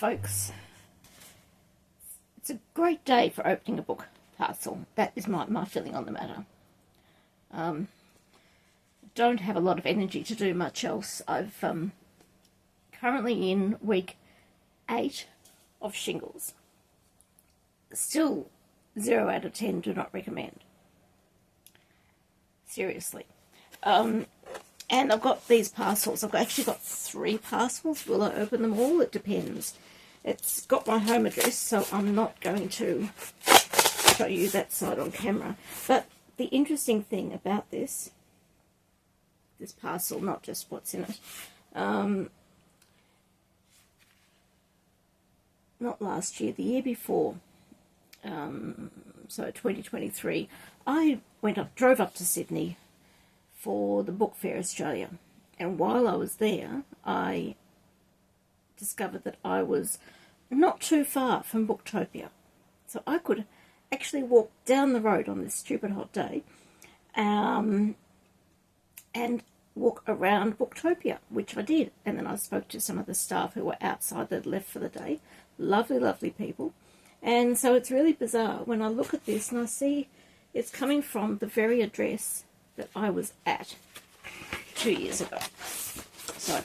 folks. It's a great day for opening a book parcel. That is my feeling on the matter. Don't have a lot of energy to do much else. I've currently in week 8 of shingles. Still 0 out of 10 do not recommend. Seriously. And I've got these parcels. I've actually got 3 parcels. Will I open them all? It depends. It's got my home address, so I'm not going to show you that side on camera. But the interesting thing about this parcel, not just what's in it, not last year, the year before, so 2023, I drove up to Sydney for the Book Fair Australia, and while I was there, I discovered that I was not too far from Booktopia, so I could actually walk down the road on this stupid hot day, and walk around Booktopia, which I did. And then I spoke to some of the staff who were outside that left for the day. Lovely, lovely people. And so it's really bizarre when I look at this and I see it's coming from the very address that I was at 2 years ago. So,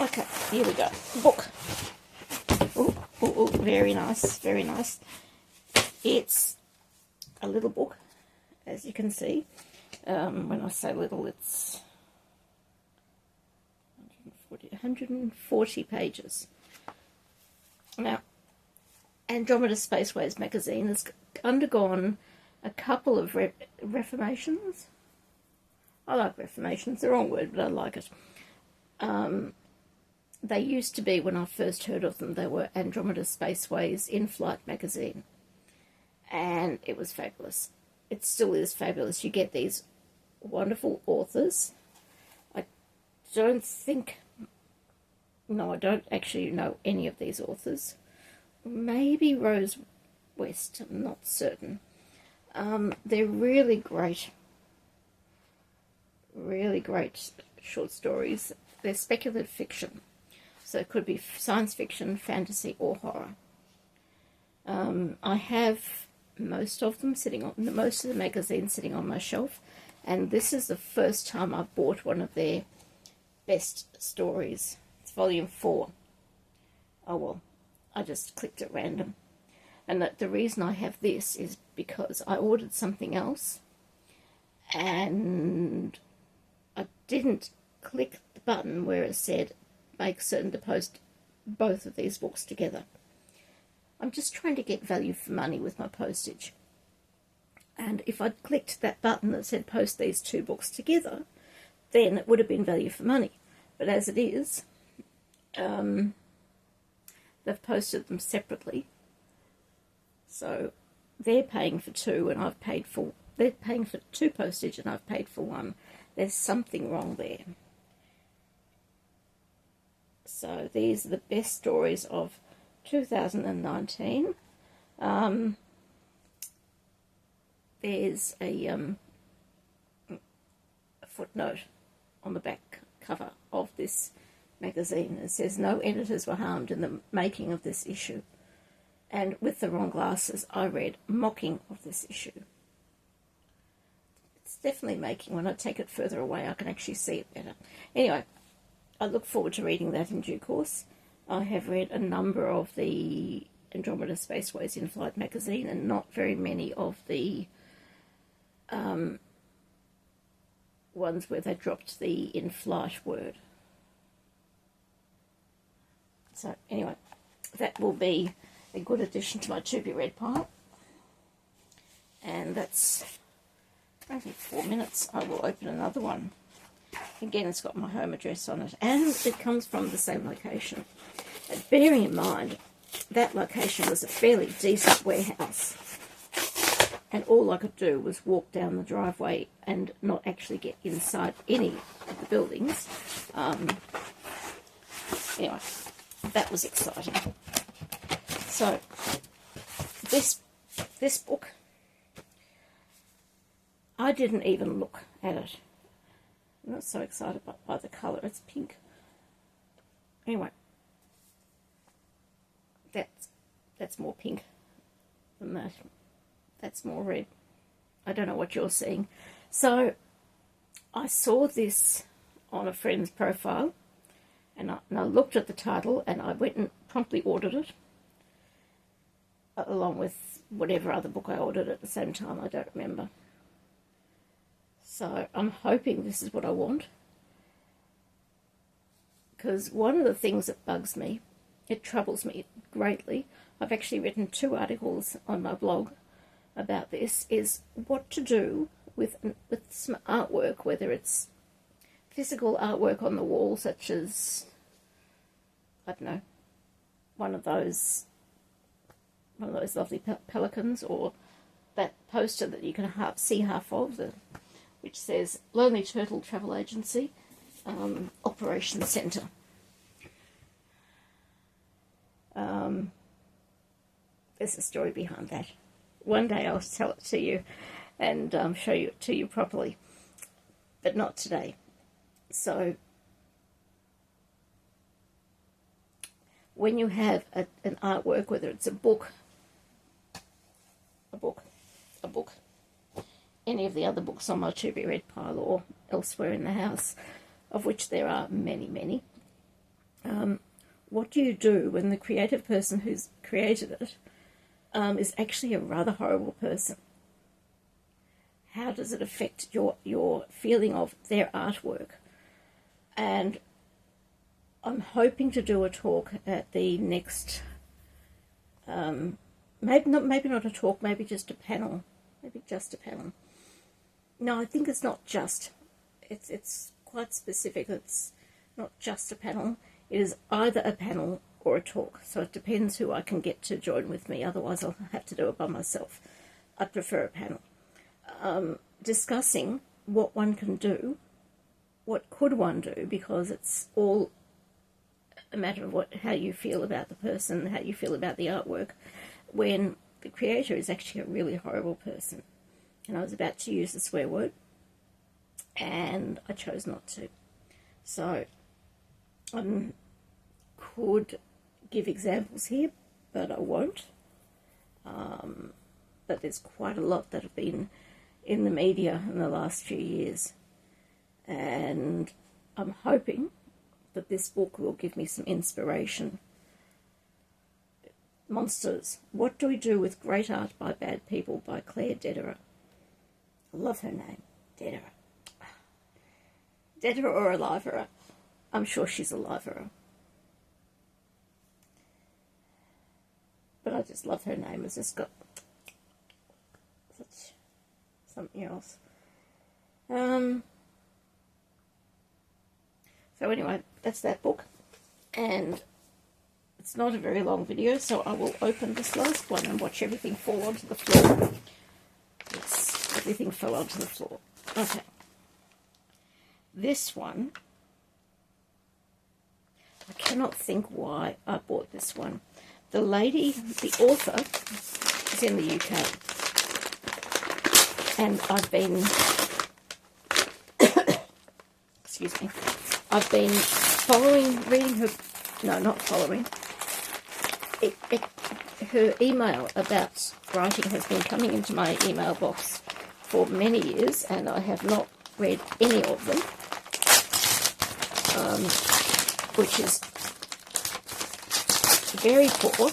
okay, here we go. Book. Oh, very nice, very nice. It's a little book, as you can see. When I say little, it's 140 pages. Now, Andromeda Spaceways magazine has undergone a couple of reformations. I like reformations, the wrong word, but I like it. They used to be, when I first heard of them, they were Andromeda Spaceways In-Flight magazine. And it was fabulous. It still is fabulous. You get these wonderful authors. I don't actually know any of these authors. Maybe Rose West, I'm not certain. They're really great short stories. They're speculative fiction, so it could be science fiction, fantasy, or horror. I have most of the magazines sitting on my shelf, and this is the first time I've bought one of their best stories. It's volume 4. Oh well, I just clicked at random. And the reason I have this is because I ordered something else and I didn't click the button where it said make certain to post both of these books together. I'm just trying to get value for money with my postage. And if I'd clicked that button that said post these 2 books together, then it would have been value for money. But as it is, they've posted them separately. So they're paying for 2 and I've paid for... They're paying for 2 postage and I've paid for 1. There's something wrong there. So these are the best stories of 2019. There's a footnote on the back cover of this magazine. It says, no editors were harmed in the making of this issue. And with the wrong glasses, I read mocking of this issue. It's definitely making. When I take it further away, I can actually see it better. Anyway, I look forward to reading that in due course. I have read a number of the Andromeda Spaceways In-Flight magazine and not very many of the ones where they dropped the in-flight word. So anyway, that will be a good addition to my to-be-read pile. And that's only 4 minutes. I will open another one. Again, it's got my home address on it, and it comes from the same location. And bearing in mind, that location was a fairly decent warehouse, and all I could do was walk down the driveway and not actually get inside any of the buildings. Anyway, that was exciting. So, this book, I didn't even look at it. I'm not so excited by the colour. It's pink. Anyway, that's more pink than that. That's more red. I don't know what you're seeing. So I saw this on a friend's profile, and I looked at the title, and I went and promptly ordered it, along with whatever other book I ordered at the same time. I don't remember. So I'm hoping this is what I want, because one of the things that bugs me, it troubles me greatly, I've actually written 2 articles on my blog about this, is what to do with some artwork, whether it's physical artwork on the wall, such as, I don't know, one of those lovely pelicans, or that poster that you can see half of, which says Lonely Turtle Travel Agency, Operations Centre. There's a story behind that. One day I'll tell it to you and show it to you properly, but not today. So when you have an artwork, whether it's a book, any of the other books on my to-be-read pile or elsewhere in the house, of which there are many, many, what do you do when the creative person who's created it is actually a rather horrible person? How does it affect your feeling of their artwork? And I'm hoping to do a talk at the next, maybe not a talk, maybe just a panel. No, I think it's not just. It's quite specific. It's not just a panel. It is either a panel or a talk. So it depends who I can get to join with me. Otherwise, I'll have to do it by myself. I'd prefer a panel. Discussing what one can do, what could one do, because it's all a matter of how you feel about the person, how you feel about the artwork, when the creator is actually a really horrible person. And I was about to use the swear word, and I chose not to. So I could give examples here, but I won't. But there's quite a lot that have been in the media in the last few years, and I'm hoping that this book will give me some inspiration. Monsters. What Do We Do with Great Art by Bad People by Claire Dederer. I love her name, Dederer. Dederer or Aliverer. I'm sure she's Aliverer. But I just love her name. It's just got such something else. So anyway, that's that book. And it's not a very long video, so I will open this last one and watch everything fall onto the floor. Yes, everything fell onto the floor. Okay. This one, I cannot think why I bought this one. The lady, the author, is in the UK. And I've been, excuse me, I've been reading her, no, not following, her email about writing has been coming into my email box for many years, and I have not read any of them, which is very poor,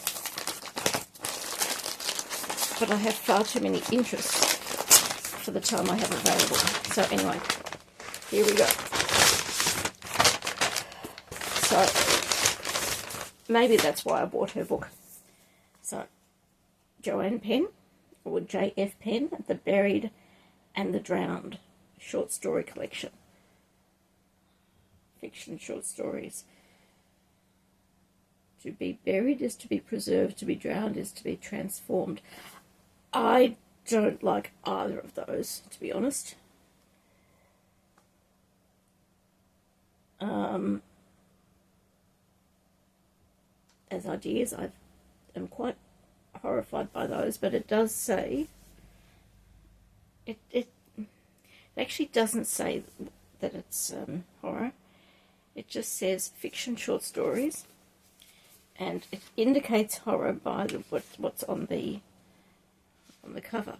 but I have far too many interests for the time I have available. So anyway, here we go. So maybe that's why I bought her book. So Joanne Penn, or J.F. Penn, The Buried and the Drowned short story collection. Fiction short stories. To be buried is to be preserved, to be drowned is to be transformed. I don't like either of those, to be honest. As ideas, I am quite horrified by those, but it does say, it actually doesn't say that it's horror. It just says fiction short stories, and it indicates horror by what's on the cover.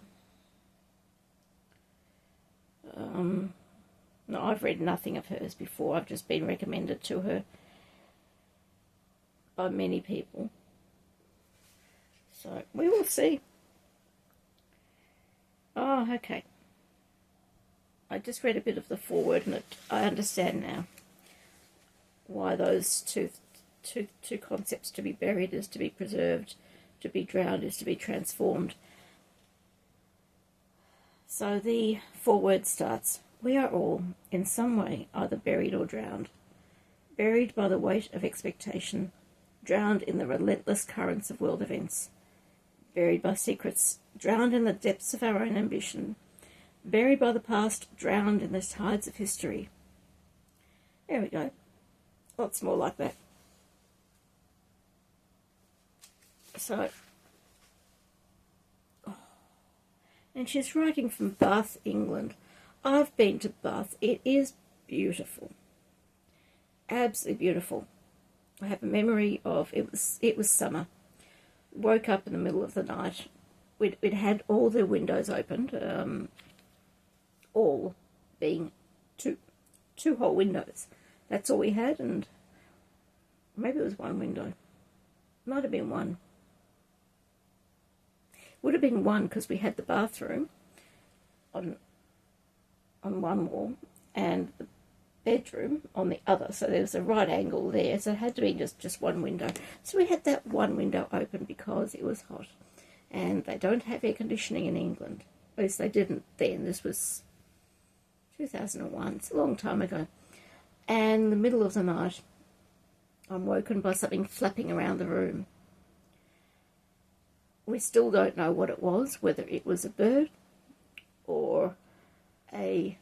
No, I've read nothing of hers before. I've just been recommended to her by many people. So we will see. Oh, okay. I just read a bit of the foreword, and I understand now why those two concepts, to be buried is to be preserved, to be drowned is to be transformed. So the foreword starts, we are all, in some way, either buried or drowned, buried by the weight of expectation, drowned in the relentless currents of world events, buried by secrets, drowned in the depths of our own ambition, buried by the past, drowned in the tides of history. There we go. Lots more like that. So, and she's writing from Bath, England. I've been to Bath. It is beautiful. Absolutely beautiful. I have a memory of it was summer. Woke up in the middle of the night. We'd had all the windows opened, all being two whole windows. That's all we had, and maybe it was one window. Might have been one. Would have been one because we had the bathroom on one wall and the bedroom on the other, so there was a right angle there, so it had to be just one window. So we had that one window open because it was hot, and they don't have air conditioning in England. At least they didn't then. This was 2001. It's a long time ago. And in the middle of the night, I'm woken by something flapping around the room. We still don't know what it was, whether it was a bird or a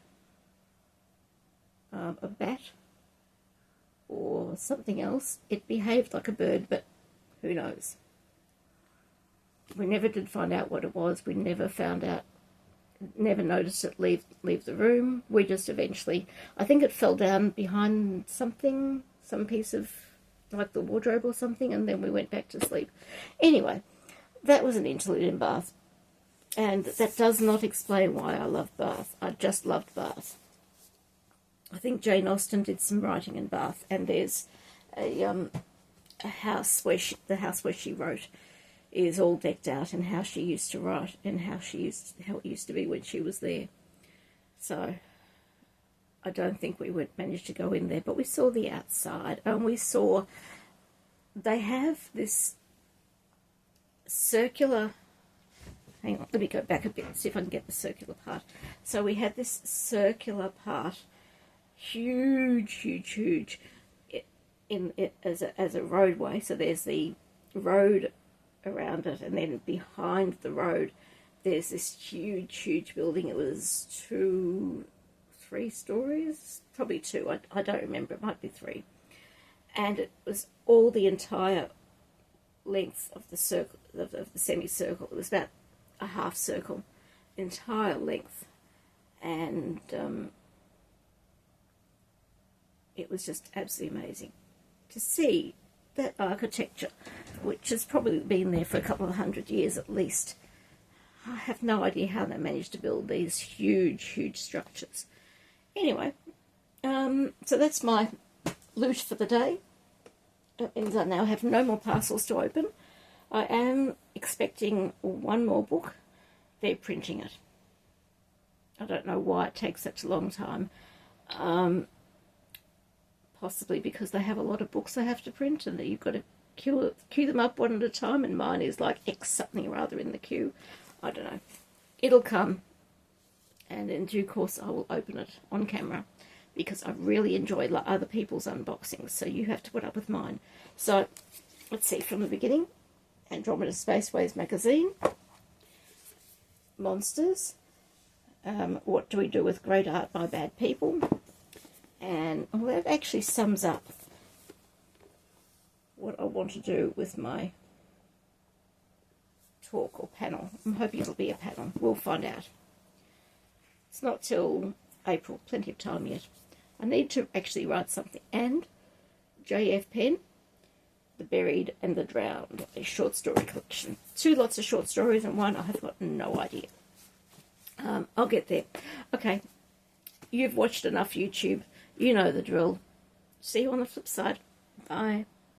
bat or something else. It behaved like a bird, but who knows? We never did find out what it was. We never found out, never noticed it leave the room. We just eventually, I think it fell down behind something, some piece of, like the wardrobe or something, and then we went back to sleep. Anyway, that was an interlude in Bath, and that does not explain why I love Bath. I just loved Bath. I think Jane Austen did some writing in Bath, and there's a house where the house where she wrote is all decked out, and how she used to write, and how it used to be when she was there. So I don't think we would manage to go in there, but we saw the outside, and we saw they have this circular. Hang on, let me go back a bit, see if I can get the circular part. So we had this circular part, huge, in it as a roadway. So there's the road around it, and then behind the road there's this huge building. It was 3 stories, probably 2. I don't remember. It might be 3. And it was all the entire length of the circle, of the semicircle. It was about a half circle, entire length, and it was just absolutely amazing to see that architecture, which has probably been there for a couple of 100 years at least. I have no idea how they managed to build these huge structures. Anyway, so that's my loot for the day. That means I now have no more parcels to open. I am expecting one more book. They're printing it. I don't know why it takes such a long time. Possibly because they have a lot of books they have to print, and that you've got to queue them up one at a time, and mine is like X something or other in the queue. I don't know. It'll come, and in due course I will open it on camera, because I really enjoy other people's unboxings, so you have to put up with mine. So let's see from the beginning. Andromeda Spaceways magazine, Monsters, What Do We Do with Great Art by Bad People, and well, that actually sums up what I want to do with my talk or panel. I'm hoping it'll be a panel. We'll find out. It's not till April, plenty of time yet. I need to actually write something. And JF Pen, The Buried and the Drowned, a short story collection. 2 lots of short stories and 1 I have got no idea. I'll get there. Okay, you've watched enough YouTube. You know the drill. See you on the flip side. Bye.